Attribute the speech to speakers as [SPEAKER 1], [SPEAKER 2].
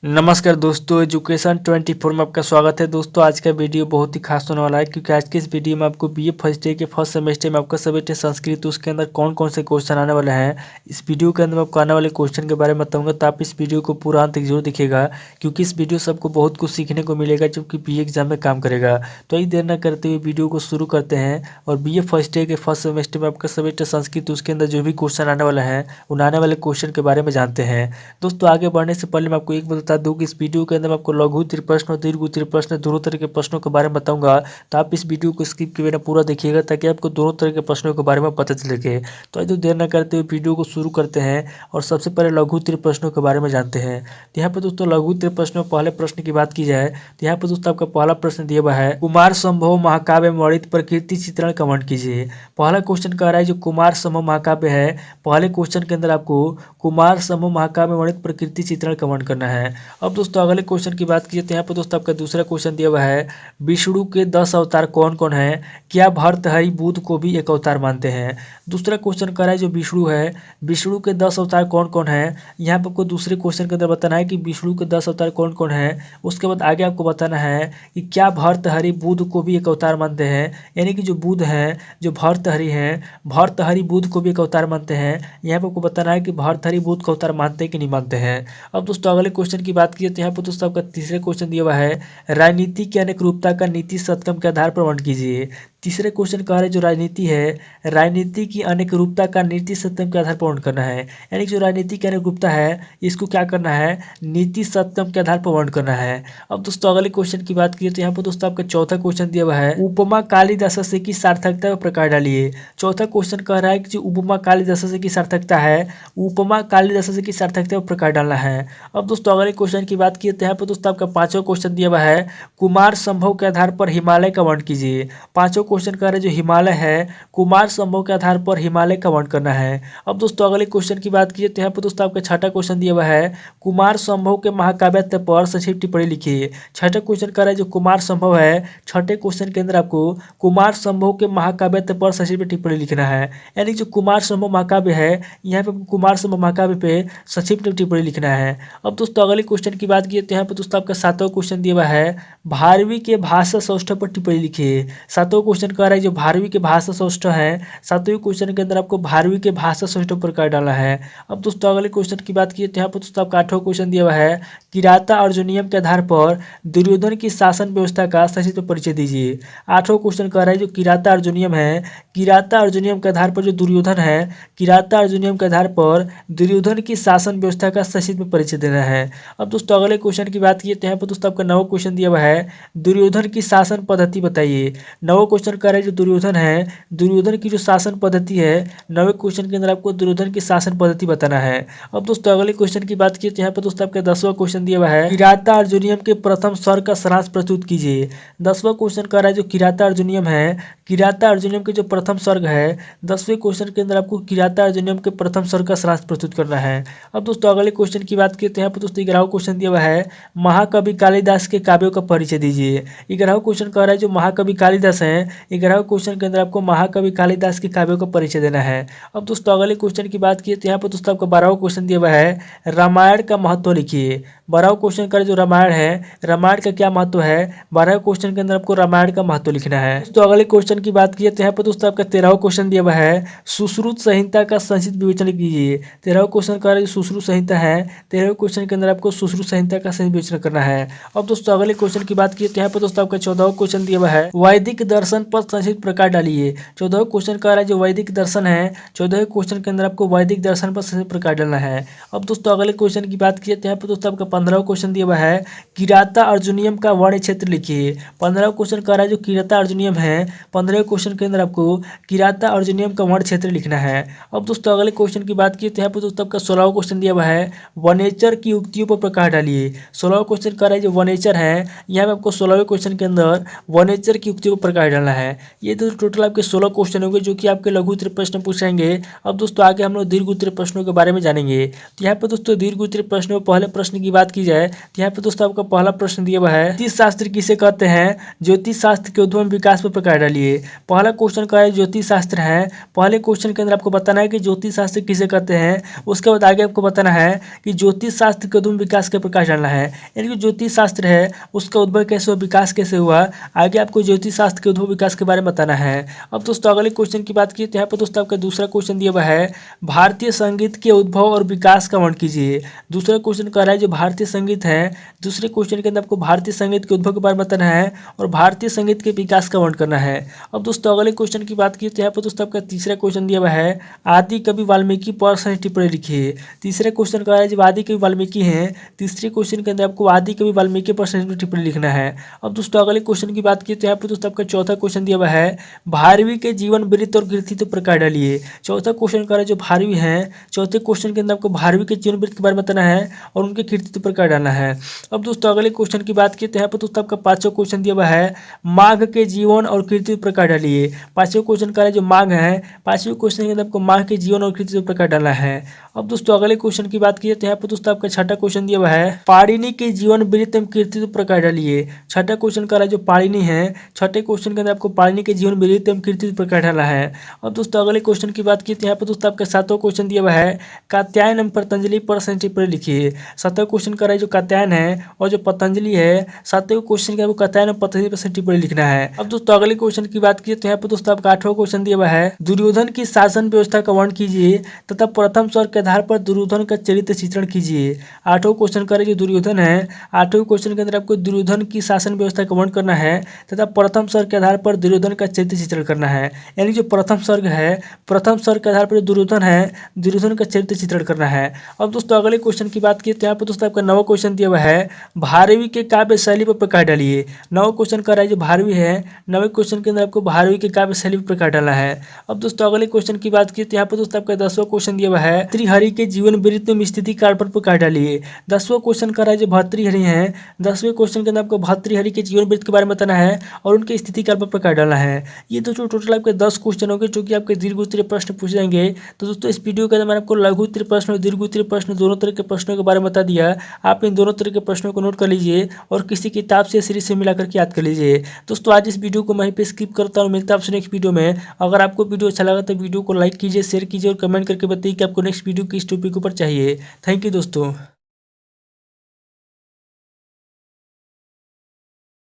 [SPEAKER 1] नमस्कार दोस्तों, एजुकेशन 24 में आपका स्वागत है। दोस्तों आज का वीडियो बहुत ही खास होने वाला है क्योंकि आज के इस वीडियो में आपको बीए फर्स्ट ईयर के फर्स्ट सेमेस्टर में आपका सब्जेक्ट है संस्कृत, उसके अंदर कौन कौन से क्वेश्चन आने वाले हैं, इस वीडियो के अंदर मैं आपको आने वाले क्वेश्चन के बारे में बताऊंगा। तो आप इस वीडियो को पूरा अंत तक जरूर दिखेगा क्योंकि इस वीडियो से आपको बहुत कुछ सीखने को मिलेगा जो कि बीए एग्जाम में काम करेगा। तो यही देर न करते हुए वीडियो को शुरू करते हैं। और बीए फर्स्ट ईयर के फर्स्ट सेमेस्टर में आपका सब्जेक्ट है संस्कृत, उसके अंदर जो भी क्वेश्चन आने वाला है उन आने वाले क्वेश्चन के बारे में जानते हैं। दोस्तों आगे बढ़ने से पहले मैं आपको एक बात बता दूं कि इस वीडियो के अंदर मैं आपको लघु उत्तरीय प्रश्न और दीर्घ उत्तरीय प्रश्न दोनों तरह के प्रश्नों के बारे में बताऊंगा। तो आप इस वीडियो को स्किप किए बिना पूरा देखिएगा ताकि आपको दोनों तरह के प्रश्नों के बारे में पता चले। तो आज देर न करते हुए वीडियो को शुरू करते हैं और सबसे पहले लघु उत्तरीय प्रश्नों के बारे में जानते हैं। तो यहाँ पर दोस्तों लघु उत्तरीय प्रश्न में पहले प्रश्न की बात की जाए तो यहाँ पर दोस्तों आपका पहला प्रश्न दिया हुआ है, कुमार संभव महाकाव्य में वर्णित प्रकृति चित्रण का वर्णन कीजिए। पहला क्वेश्चन कह रहा है जो कुमार संभव महाकाव्य है, पहले क्वेश्चन के अंदर आपको कुमार संभव महाकाव्य में वर्णित प्रकृति चित्रण का वर्णन करना है। अब दोस्तों अगले क्वेश्चन की बात कीजिए तो यहाँ पर दोस्तों आपका दूसरा क्वेश्चन दिया हुआ है, विष्णु के 10 अवतार कौन कौन है, क्या भर्तृहरि बुध को भी एक अवतार मानते हैं। दूसरा क्वेश्चन कर रहा है जो विष्णु है, विष्णु के 10 अवतार कौन कौन है। यहाँ पर आपको दूसरे क्वेश्चन के अंदर बताना है कि विष्णु के 10 अवतार कौन कौन है। उसके बाद आगे आपको बताना है कि क्या भर्तृहरि बुध को भी एक अवतार मानते हैं, यानी कि जो बुध है, जो भर्तृहरि हैं, भर्तृहरि बुध को भी एक अवतार मानते हैं। यहाँ पर आपको बताना है कि भर्तृहरि बुध को अवतार मानते हैं कि नहीं मानते हैं। अब दोस्तों अगले क्वेश्चन की बात कीजिए तो यहाँ पर दोस्तों आपका तीसरे क्वेश्चन दिया हुआ है, राजनीति की अनेक रूपता का नीति सत्यम के आधार पर वर्णन कीजिए। तीसरे क्वेश्चन कह रहे हैं जो राजनीति है, राजनीति की अनेक रूपता का नीति सत्यम के आधार पर वर्णन करना है। यानी कि जो राजनीति की अनेक रूपता है इसको क्या करना है, नीति सत्यम के आधार पर वर्णन करना है। अब दोस्तों अगले क्वेश्चन की बात कीजिए तो यहाँ पर दोस्तों आपका चौथा क्वेश्चन दिया हुआ है, उपमा कालिदास से की सार्थकता पर प्रकाश डालिए। चौथा क्वेश्चन कह रहा है कि जो उपमा कालिदास से की सार्थकता है, उपमा कालिदास से की सार्थकता पर प्रकाश डालना है। अब दोस्तों अगले क्वेश्चन की बात की तो यहाँ पर दोस्तों आपका पांचवा क्वेश्चन दिया हुआ है, कुमार संभव के आधार पर हिमालय का वर्णन कीजिए। पांचों क्वेश्चन कर रहे जो हिमालय है, कुमार संभव के आधार पर हिमालय का वर्णन करना है। अब दोस्तों अगले क्वेश्चन की बात कीजिए तो यहाँ पर दोस्तों आपका छठा क्वेश्चन दिया हुआ है, कुमार संभव के महाकाव्य पर संक्षिप्त टिप्पणी लिखिए। छठा क्वेश्चन कर रहा है जो कुमार संभव है, छठे क्वेश्चन के अंदर आपको कुमार संभव के महाकाव्य पर संक्षिप्त टिप्पणी लिखना है। यानी जो कुमार संभव महाकाव्य है यहाँ पे कुमार संभव महाकाव्य पे संक्षिप्त टिप्पणी लिखना है। अब दोस्तों अगले क्वेश्चन की बात की तो यहाँ पर दोस्तों आपका सातवां क्वेश्चन दिया हुआ है, भारवी के भाषा सौष्ठव पर टिप्पणी लिखिए। सातवां क्वेश्चन कह रहा है जो भारवी के भाषा सौष्ठव है, सातवें क्वेश्चन के अंदर आपको भारवी के भाषा सौष्ठव पर कर डालना है। अब दोस्तों अगले क्वेश्चन की बात की तो यहाँ पर दोस्तों आपका आठवां क्वेश्चन दिया हुआ है, किराता अर्जुनियम के आधार पर दुर्योधन की शासन व्यवस्था का संक्षिप्त परिचय दीजिए। आठवां क्वेश्चन कह रहा है जो किराता अर्जुनियम है, किराता अर्जुनियम के आधार पर जो दुर्योधन है, किराता अर्जुनियम के आधार पर दुर्योधन की शासन व्यवस्था का संक्षिप्त परिचय देना है। अब दोस्तों अगले क्वेश्चन की बात की तो यहाँ पर दोस्तों आपका नवा क्वेश्चन दिया हुआ है, दुर्योधन की शासन पद्धति बताइए। नवा क्वेश्चन कर रहा है जो दुर्योधन है, दुर्योधन की जो शासन पद्धति है, नवे क्वेश्चन के अंदर आपको दुर्योधन की शासन पद्धति बताना है। अब दोस्तों अगले क्वेश्चन की बात की तो यहाँ पर दोस्तों आपका 10वां क्वेश्चन दिया हुआ है, किराता अर्जुनियम के प्रथम स्वर का सारांश प्रस्तुत कीजिए। 10वां क्वेश्चन कर रहा है जो किराता अर्जुनियम है, किराता अर्जुनियम के जो प्रथम स्वर्ग है, 10वें क्वेश्चन के अंदर आपको किराता अर्जुनियम के प्रथम स्वर्ग का सारांश प्रस्तुत करना है। अब दोस्तों अगले क्वेश्चन की बात की तो यहाँ पर दोस्तों 11वां क्वेश्चन दिया हुआ है, महाकवि कालिदास के काव्यों का परिचय दीजिए। 11वां क्वेश्चन कह रहा है जो महाकवि कालिदास हैं, 11वें क्वेश्चन के अंदर आपको महाकवि कालिदास के काव्यों का परिचय देना है। अब दोस्तों अगले क्वेश्चन की बात की तो यहाँ पर दोस्तों आपका 12वां क्वेश्चन दिया हुआ है, रामायण का महत्व लिखिए। 12वां क्वेश्चन का जो रामायण है, रामायण का क्या महत्व है, 12वें क्वेश्चन के अंदर आपको रामायण का महत्व लिखना है। तो अगले क्वेश्चन की बात की तो यहाँ पर दोस्तों आपका 13वां क्वेश्चन दिया हुआ है, सुश्रुत संहिता का संक्षिप्त विवेचन कीजिए। 13वां क्वेश्चन का जो सुश्रुत संहिता है, 13वें क्वेश्चन के अंदर आपको सुश्रुत संहिता का संक्षिप्त विवेचन करना है। अब दोस्तों अगले क्वेश्चन की बात की तो यहाँ पर दोस्तों आपका 14वां क्वेश्चन दिया हुआ है, वैदिक दर्शन पर संक्षिप्त प्रकाश डालिए। 14वां क्वेश्चन कह रहा है जो वैदिक दर्शन है, 14वें क्वेश्चन के अंदर आपको वैदिक दर्शन पर संक्षिप्त प्रकाश डालना है। अब दोस्तों अगले क्वेश्चन की बात की तो यहाँ पर दोस्तों आपका 15वां क्वेश्चन दिया हुआ है, किराता अर्जुनियम का वर्ण क्षेत्र लिखिए। 15वां क्वेश्चन कह रहा है जो किराता अर्जुनियम है, 15वें क्वेश्चन के अंदर आपको किराता अर्जुनियम का वर्ण क्षेत्र लिखना है। अब दोस्तों अगले क्वेश्चन की बात की तो यहाँ पर दोस्तों आपका 16वां क्वेश्चन दिया हुआ है, वनेचर की युक्तियों पर प्रकाश डालिए। 16वां क्वेश्चन कह रहा है जो वनेचर है, यहाँ पे आपको 16वें क्वेश्चन के अंदर वनेचर की युक्तियों पर प्रकाश डालना है। ये तो टोटल आपके 16 क्वेश्चन होंगे जो कि आपके लघु उत्तरीय प्रश्न पूछेंगे। अब दोस्तों आगे हम लोग दीर्घ उत्तरीय प्रश्नों के बारे में जानेंगे। तो यहाँ पे दोस्तों दीर्घ उत्तरीय प्रश्न में पहले प्रश्न की बात की जाए तो यहाँ पे दोस्तों आपका पहला प्रश्न दिया हुआ है, ज्योतिष शास्त्र किसे कहते हैं, ज्योतिष शास्त्र के उद्गम विकास पर प्रकाश डालिए। पहला क्वेश्चन का है ज्योतिष शास्त्र है। पहले क्वेश्चन के अंदर आपको बताना है कि ज्योतिष शास्त्र किसे कहते हैं। उसके बाद आगे आपको बताना है कि ज्योतिष शास्त्र के उद्भव विकास के प्रकाश डालना है, यानी कि ज्योतिष शास्त्र है उसका उद्भव कैसे हुआ, विकास कैसे हुआ, आगे आपको ज्योतिष शास्त्र के उद्भव विकास के बारे में बताना है। अब दोस्तों अगले क्वेश्चन की बात की तो यहाँ पर दोस्तों आपका दूसरा क्वेश्चन दिया हुआ है भारतीय संगीत के उद्भव और विकास का वर्णन कीजिए। दूसरा क्वेश्चन कह रहा है जो भारतीय संगीत है, दूसरे क्वेश्चन के अंदर आपको भारतीय संगीत के उद्भव के बारे में बताना है और भारतीय संगीत के विकास का वर्णन करना है। अब दोस्तों अगले क्वेश्चन की बात की तो यहाँ पर दोस्तों आपका तीसरा क्वेश्चन दिया हुआ है आदि कवि वाल्मीकि पर टिप्पणी लिखिए। तीसरे क्वेश्चन का है जब आदि कवि वाल्मीकि हैं, तीसरे क्वेश्चन के अंदर आपको आदि कवि वाल्मीकि पर टिप्पणी लिखना है। अब दोस्तों अगले क्वेश्चन की बात की तो यहाँ पर दोस्तों आपका चौथा क्वेश्चन दिया हुआ है भारवी के जीवन वृत्त और कृतित्व प्रकार डालिए। चौथा क्वेश्चन का है जो भारवी हैं, चौथे क्वेश्चन के अंदर आपको भारवी के जीवन वृत्त के बारे में बताना है और उनके कृतित्व प्रकार डालना है। अब दोस्तों अगले क्वेश्चन की बात की तो यहाँ पर दोस्तों आपका पांचवा क्वेश्चन दिया हुआ है माघ के जीवन और कृतित्व प्रकार डालिए। पांचवें क्वेश्चन का है जो माघ है, पांचवें क्वेश्चन के अंदर आपको माघ के जीवन और कृतित्व प्रकार डालना है। अब दोस्तों अगले क्वेश्चन की बात की तो यहाँ पर दोस्तों आपका छठा क्वेश्चन दिया हुआ है पाणिनि के जीवन वृत्त एवं कृतित्व प्रकार डालिए। छठा क्वेश्चन का है जो पाणिनि है, छठे क्वेश्चन के अंदर आपको पाणिनि के जीवन वृत्त एवं कृतित्व प्रकार डालना है। अब दोस्तों अगले क्वेश्चन की बात की तो यहाँ पर दोस्तों आपका सातवां क्वेश्चन दिया हुआ है कात्यायन एवं पतंजलि पर टिप्पणी लिखिए। सातवां क्वेश्चन का है जो कात्यायन है और जो पतंजलि है, सातवें क्वेश्चन का कात्यायन और पतंजलि पर टिप्पणी लिखना है। अब दोस्तों अगले क्वेश्चन की बात की तो यहाँ पर दोस्तों आपका आठवां क्वेश्चन दिया हुआ है दुर्योधन की शासन व्यवस्था का वर्णन कीजिए तथा प्रथम स्वर के आधार पर दुर्योधन का चरित्र चित्रण कीजिए। आठवां क्वेश्चन का जो दुर्योधन है, आठवें क्वेश्चन के अंदर आपको दुर्योधन की शासन व्यवस्था का वर्णन करना है तथा प्रथम स्वर्ग के आधार पर दुर्योधन का चरित्र चित्रण करना है, यानी जो प्रथम स्वर्ग है, प्रथम स्वर्ग के आधार पर दुर्योधन है, दुर्योधन का चरित्र चित्रण करना है। अब दोस्तों अगले क्वेश्चन की बात की तो यहाँ पर दोस्तों आपका नवा क्वेश्चन दिया हुआ है भारवी के काव्य शैली पर प्रकार डालिए। नवा क्वेश्चन का जो भारवी है, नवे क्वेश्चन के अंदर आपको भारवी के काव्य शैली पर प्रकार डालना है। अब दोस्तों अगले क्वेश्चन की बात की तो यहाँ पर दोस्तों आपका 10वां क्वेश्चन दिया हुआ है भर्तृहरि के जीवन वृत्त में स्थिति काल पर प्रकार डालिए। 10वां क्वेश्चन का जो भर्तृहरि हैं, 10वें क्वेश्चन के अंदर आपको भर्तृहरि के जीवन वृत्त के बारे में बताना है और उनके स्थिति काल पर प्रकार डालना है। ये तो जो टोटल आपके 10 क्वेश्चन होंगे जो कि आपके दीर्घ उत्तरीय प्रश्न पूछे जाएंगे। तो दोस्तों इस वीडियो के अंदर मैंने आपको लघु उत्तरीय प्रश्न और दीर्घ उत्तरीय प्रश्न दोनों तरह के प्रश्नों के बारे में बता दिया। आप इन दोनों तरह के प्रश्नों को नोट कर लीजिए और किसी किताब से सीरीज से मिलाकर के याद कर लीजिए। दोस्तों आज इस वीडियो को वहीं पे स्किप करता हूँ, मिलता है आपसे नेक्स्ट वीडियो में। अगर आपको वीडियो अच्छा लगा तो वीडियो को लाइक कीजिए, शेयर कीजिए और कमेंट करके बताइए कि आपको नेक्स्ट वीडियो किस टॉपिक के ऊपर चाहिए। थैंक यू दोस्तों।